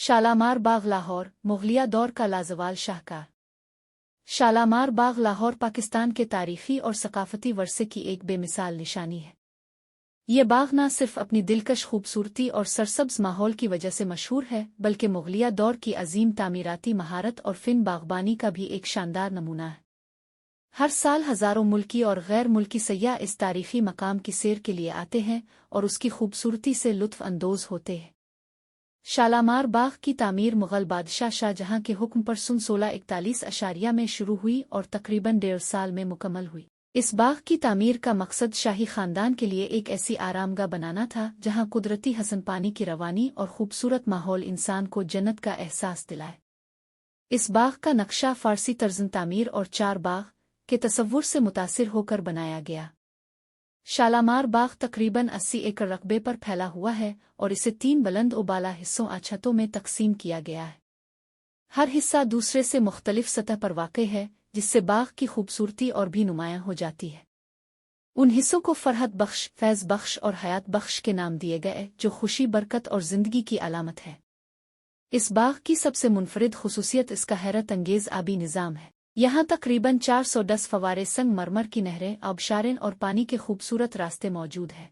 शालामार बाग लाहौर, मुगलिया दौर का लाजवाल शाहकार। शालामार बाग लाहौर पाकिस्तान के तारीखी और सकाफती वर्से की एक बेमिसाल निशानी है। ये बाग न सिर्फ अपनी दिलकश खूबसूरती और सरसब्ज माहौल की वजह से मशहूर है, बल्कि मुगलिया दौर की अजीम तामीराती महारत और फिन बागबानी का भी एक शानदार नमूना है। हर साल हज़ारों मुल्की और गैर मुल्की सय्याह इस तारीखी मकाम की सैर के लिए आते हैं और उसकी खूबसूरती से लुत्फ़ अंदोज़ होते हैं। शालामार बाग की तामीर मुग़ल बादशाह शाहजहां के हुक्म पर सन 1641 में शुरू हुई और तकरीबन 1.5 साल में मुकम्मल हुई। इस बाग की तामीर का मकसद शाही खानदान के लिए एक ऐसी आरामगाह बनाना था जहां कुदरती हसन पानी की रवानी और खूबसूरत माहौल इंसान को जन्नत का एहसास दिलाए। इस बाग का नक्शा फ़ारसी तर्ज़ तामीर और 4 बाग के तसव्वुर से मुतासिर होकर बनाया गया। शालामार बाग तकरीबन 80 एकड़ रकबे पर फैला हुआ है और इसे 3 बुलंद और बाला हिस्सों छतों में तकसीम किया गया है। हर हिस्सा दूसरे से मुख्तलिफ सतह पर वाक़ई है, जिससे बाग की खूबसूरती और भी नुमायां हो जाती है। उन हिस्सों को फरहत बख्श, फैज़ बख्श और हयात बख्श के नाम दिए गए, जो खुशी, बरकत और ज़िंदगी की अलामत है। इस बाग की सबसे मुनफरिद खुसूसियत इसका हैरत अंगेज़ आबी निज़ाम है। यहाँ तकरीबन 410 फवारे, संगमरमर की नहरें, आबशारें और पानी के खूबसूरत रास्ते मौजूद हैं।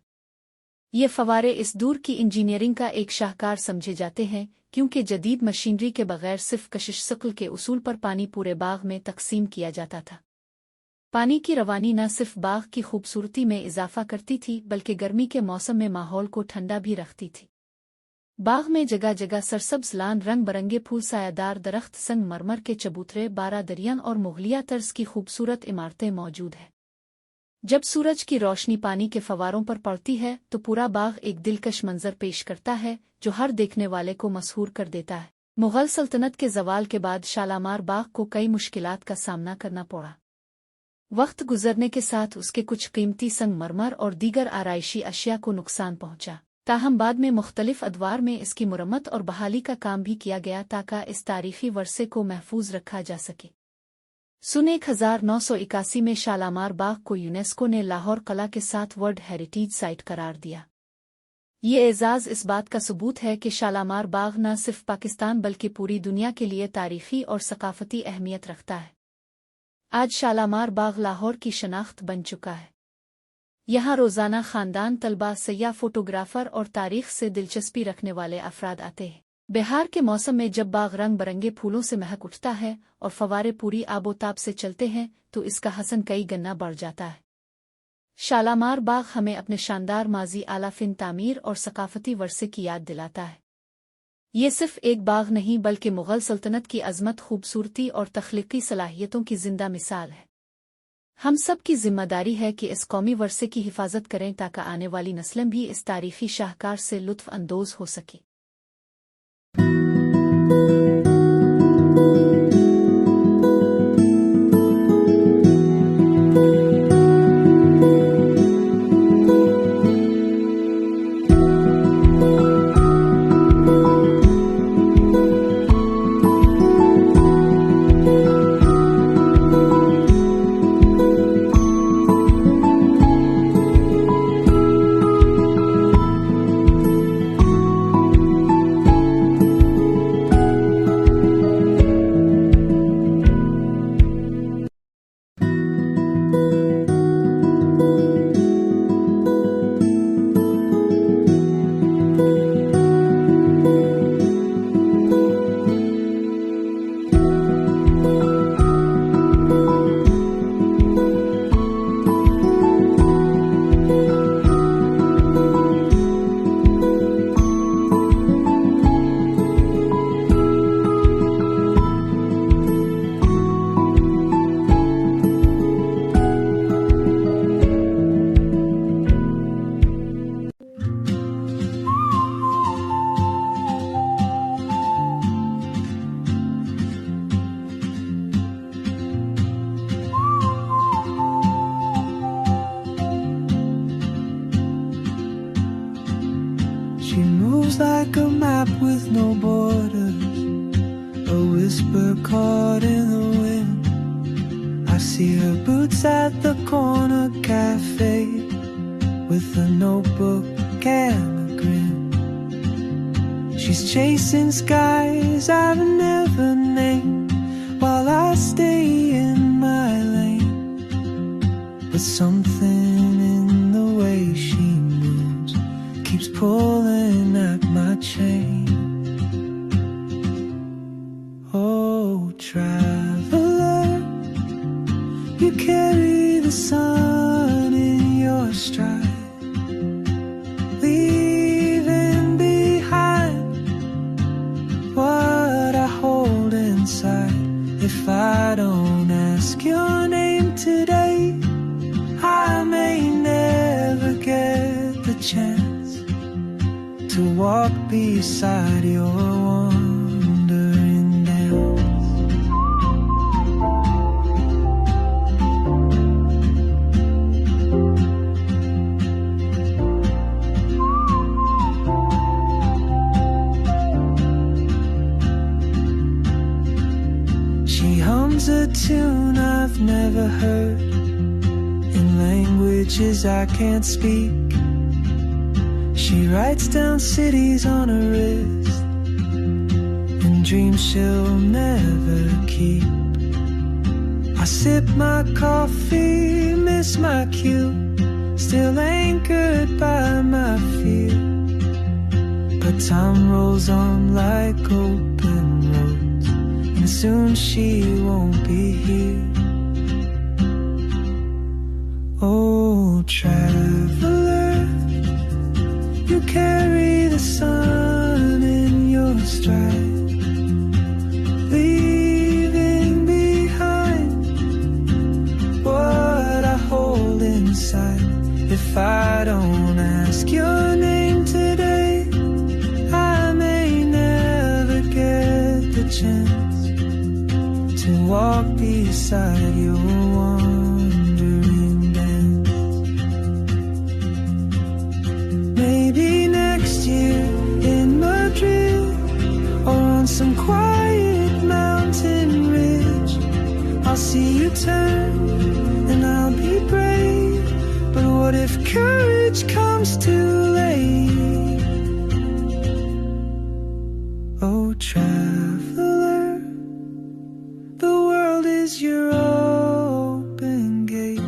ये फवारे इस दूर की इंजीनियरिंग का एक शाहकार समझे जाते हैं, क्योंकि जदीद मशीनरी के बगैर सिर्फ कशिश शक्ल के उसूल पर पानी पूरे बाग में तकसीम किया जाता था। पानी की रवानी न सिर्फ बाग की खूबसूरती में इजाफा करती थी, बल्कि गर्मी के मौसम में माहौल को ठंडा भी रखती थी। बाग में जगह जगह सरसब्ज लान, रंग बरंगे फूल, सायादार दरख्त, संगमरमर के चबूतरे, बारादरियां और मुगलिया तर्ज की खूबसूरत इमारतें मौजूद हैं। जब सूरज की रोशनी पानी के फवारों पर पड़ती है तो पूरा बाग एक दिलकश मंजर पेश करता है, जो हर देखने वाले को मसहूर कर देता है। मुग़ल सल्तनत के ज़वाल के बाद शालामार बाग को कई मुश्किलात का सामना करना पड़ा। वक्त गुजरने के साथ उसके कुछ कीमती संगमरमर और दीगर आराइशी अशिया को नुकसान पहुंचा। ताहम बाद में मुख्तलिफ अदवार में इसकी मुरम्मत और बहाली का काम भी किया गया ताकि इस तारीखी वर्से को महफूज रखा जा सके। सन 1981 में शालामार बाग को यूनेस्को ने लाहौर कला के साथ वर्ल्ड हेरिटेज साइट करार दिया। ये एजाज़ इस बात का सबूत है कि शालामार बाग न सिर्फ पाकिस्तान बल्कि पूरी दुनिया के लिए तारीखी और सकाफती अहमियत रखता है। आज शालामार बाग लाहौर की शनाख्त बन चुका है। यहाँ रोज़ाना ख़ानदान, तलबा, सयाह, फ़ोटोग्राफ़र और तारीख़ से दिलचस्पी रखने वाले अफराद आते हैं। बिहार के मौसम में जब बाग रंग बरंगे फूलों से महक उठता है और फवारे पूरी आबोताब से चलते हैं तो इसका हसन कई गना बढ़ जाता है। शालामार बाग हमें अपने शानदार माजी, आला फिन तामीर और सकाफती वर्से की याद दिलाता है। ये सिर्फ एक बाग नहीं बल्कि मुग़ल सल्तनत की अज़मत, खूबसूरती और तख्लीक़ी सलाहियतों की ज़िंदा मिसाल है। हम सब की जिम्मेदारी है कि इस कौमी वर्से की हिफाजत करें ताकि आने वाली नस्लें भी इस तारीखी शाहकार से लुत्फ़ अंदोज़ हो सकें। She moves like a map with no borders, a whisper caught in the wind. I see her boots at the corner cafe with a notebook and a grin. She's chasing skies I've never named while I stay in my lane. But something in the way she moves keeps pulling at my chain. Oh, traveler, you carry the sun in your stride, leaving behind what I hold inside. If I don't ask your name today, I may never get the chance to walk beside your wandering dance. She hums a tune I've never heard in languages I can't speak. She writes down cities on her wrist and dreams she'll never keep. I sip my coffee, miss my cue, still anchored by my fear. But time rolls on like open roads, and soon she won't be here. Oh, traveler, you carry the sun in your stride, leaving behind what I hold inside. If I don't ask your name today, I may never get the chance to walk beside your wandering dance. Maybe next year in Madrid, or on some quiet mountain ridge, I'll see you turn and I'll be brave. But what if courage comes too late? Oh, traveler, the world is your open gate,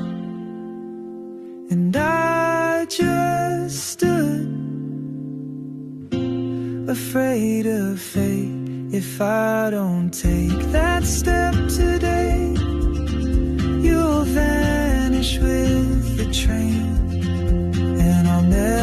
and I just stood afraid of fate. If I don't take that step today, you'll vanish with the train, and I'll never